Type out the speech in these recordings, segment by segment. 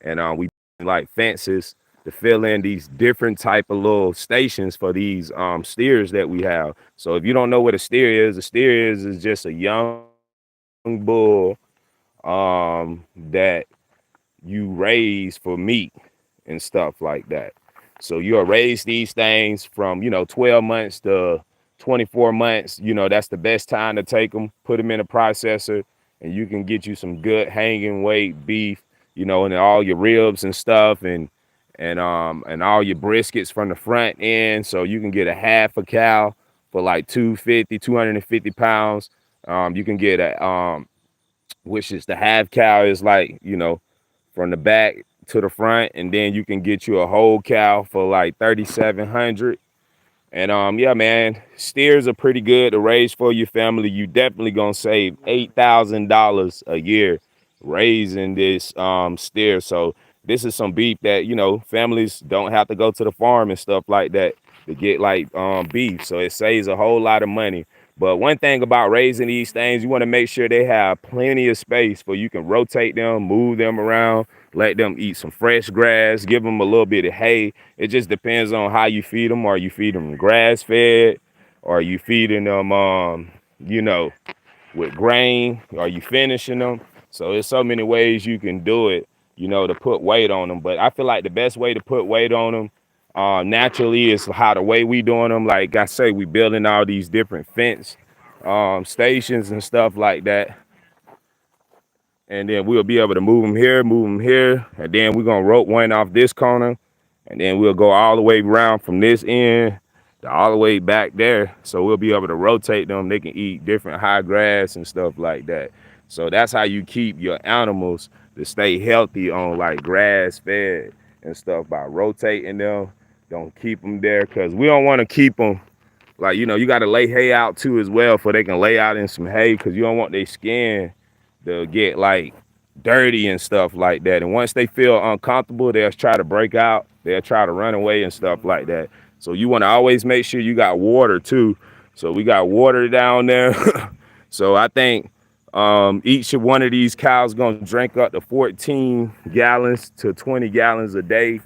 and we like fences to fill in these different type of little stations for these steers that we have. So if you don't know what a steer is just a young bull that you raise for meat and stuff like that. So you'll raise these things from, 12 months to 24 months. That's the best time to take them, put them in a processor, and you can get you some good hanging weight beef, and all your ribs and stuff and all your briskets from the front end. So you can get a half a cow for like 250 pounds. You can get which is the half cow is like, from the back to the front, and then you can get you a whole cow for like 3,700. And yeah, man, steers are pretty good to raise for your family. You definitely gonna save $8,000 a year raising this steer. So this is some beef that families don't have to go to the farm and stuff like that to get like beef. So it saves a whole lot of money. But one thing about raising these things, you want to make sure they have plenty of space for you can rotate them, move them around, let them eat some fresh grass, give them a little bit of hay. It just depends on how you feed them. Are you feeding them grass fed? Or are you feeding them, with grain? Are you finishing them? So there's so many ways you can do it, to put weight on them. But I feel like the best way to put weight on them naturally is how the way we doing them. Like I say, we building all these different fence stations and stuff like that, and then we'll be able to move them here, and then we're gonna rope one off this corner, and then we'll go all the way around from this end to all the way back there. So we'll be able to rotate them. They can eat different high grass and stuff like that. So that's how you keep your animals to stay healthy on like grass fed and stuff, by rotating them. Don't keep them there because we don't want to keep them like, you got to lay hay out too as well, for they can lay out in some hay, because you don't want their skin to get like dirty and stuff like that. And once they feel uncomfortable, they'll try to break out. They'll try to run away and stuff like that. So you want to always make sure you got water too. So we got water down there. So I think each one of these cows gonna drink up to 14 gallons to 20 gallons a day.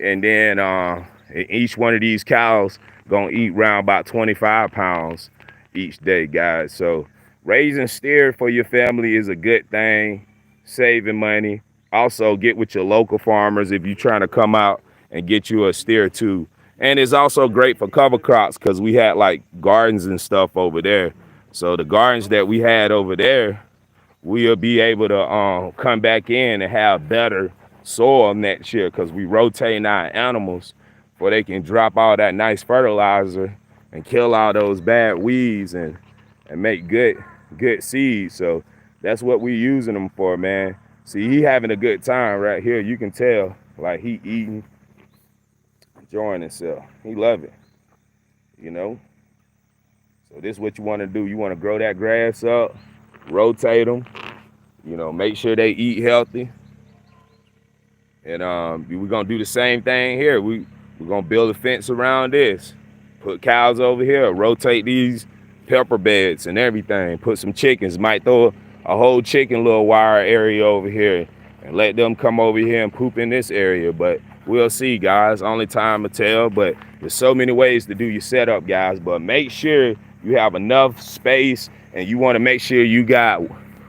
And then each one of these cows gonna eat around about 25 pounds each day, guys. So raising steer for your family is a good thing, saving money. Also, get with your local farmers if you're trying to come out and get you a steer too. And it's also great for cover crops because we had like gardens and stuff over there. So the gardens that we had over there, we'll be able to come back in and have better soil next year because we rotate our animals for they can drop all that nice fertilizer and kill all those bad weeds and make good seeds. So that's what we using them for, man. See, he having a good time right here. You can tell, like he eating, enjoying himself. He love it, you know. So this is what you want to do. You want to grow that grass up, rotate them, make sure they eat healthy. And we're gonna do the same thing here. We're gonna build a fence around this, put cows over here, rotate these pepper beds and everything, put some chickens, might throw a whole chicken little wire area over here and let them come over here and poop in this area. But we'll see, guys. Only time will tell. But there's so many ways to do your setup, guys. But make sure you have enough space, and you want to make sure you got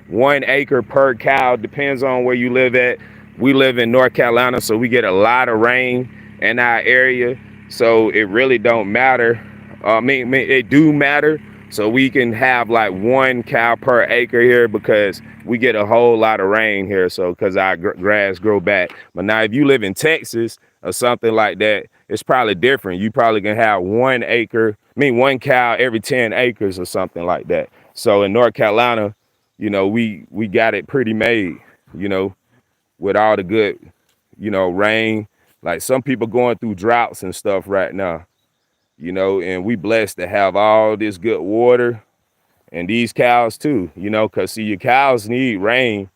1 acre per cow. Depends on where you live at. We live in North Carolina, so we get a lot of rain in our area. So it really don't matter. It do matter. So we can have like 1 cow per acre here because we get a whole lot of rain here. So because our grass grow back. But now if you live in Texas or something like that, it's probably different. You probably can have 1 cow every 10 acres or something like that. So in North Carolina, we got it pretty made, with all the good, rain. Like some people going through droughts and stuff right now, and we blessed to have all this good water, and these cows too, because see, your cows need rain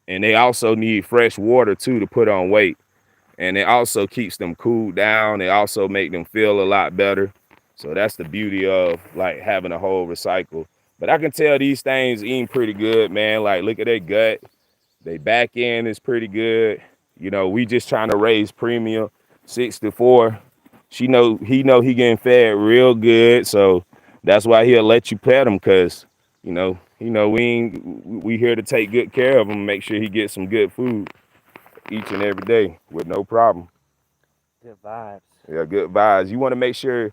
and they also need fresh water too to put on weight. And it also keeps them cooled down. It also make them feel a lot better. So that's the beauty of like having a whole recycle. But I can tell these things eating pretty good, man. Like look at their gut. They back end is pretty good. You know, we just trying to raise premium 64. He know he getting fed real good, so that's why he'll let you pet him, cause he know we here to take good care of him, make sure he gets some good food each and every day with no problem. Good vibes. Yeah, good vibes. You want to make sure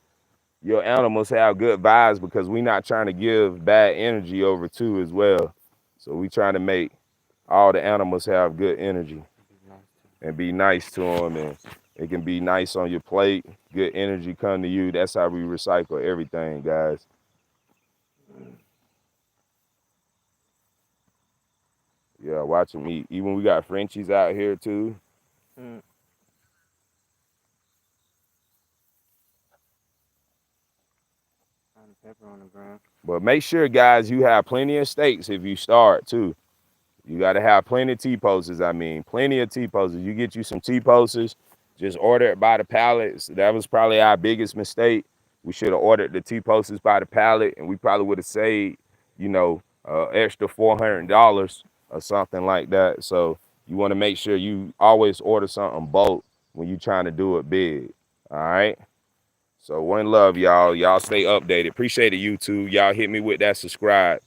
your animals have good vibes because we not trying to give bad energy over too as well. So we trying to make all the animals have good energy Be nice to and be nice to them, and it can be nice on your plate. Good energy come to you. That's how we recycle everything, guys. Yeah, watch them eat. Even we got Frenchies out here too. them. Found pepper on the ground. But make sure, guys, you have plenty of steaks if you start too. You got to have plenty of T-posters. I mean, plenty of T-posters. You get you some T-posters, just order it by the pallets. That was probably our biggest mistake. We should have ordered the T-posters by the pallet, and we probably would have saved, extra $400 or something like that. So you want to make sure you always order something bulk when you're trying to do it big. All right. So one love, y'all. Y'all stay updated. Appreciate it, YouTube. Y'all hit me with that subscribe.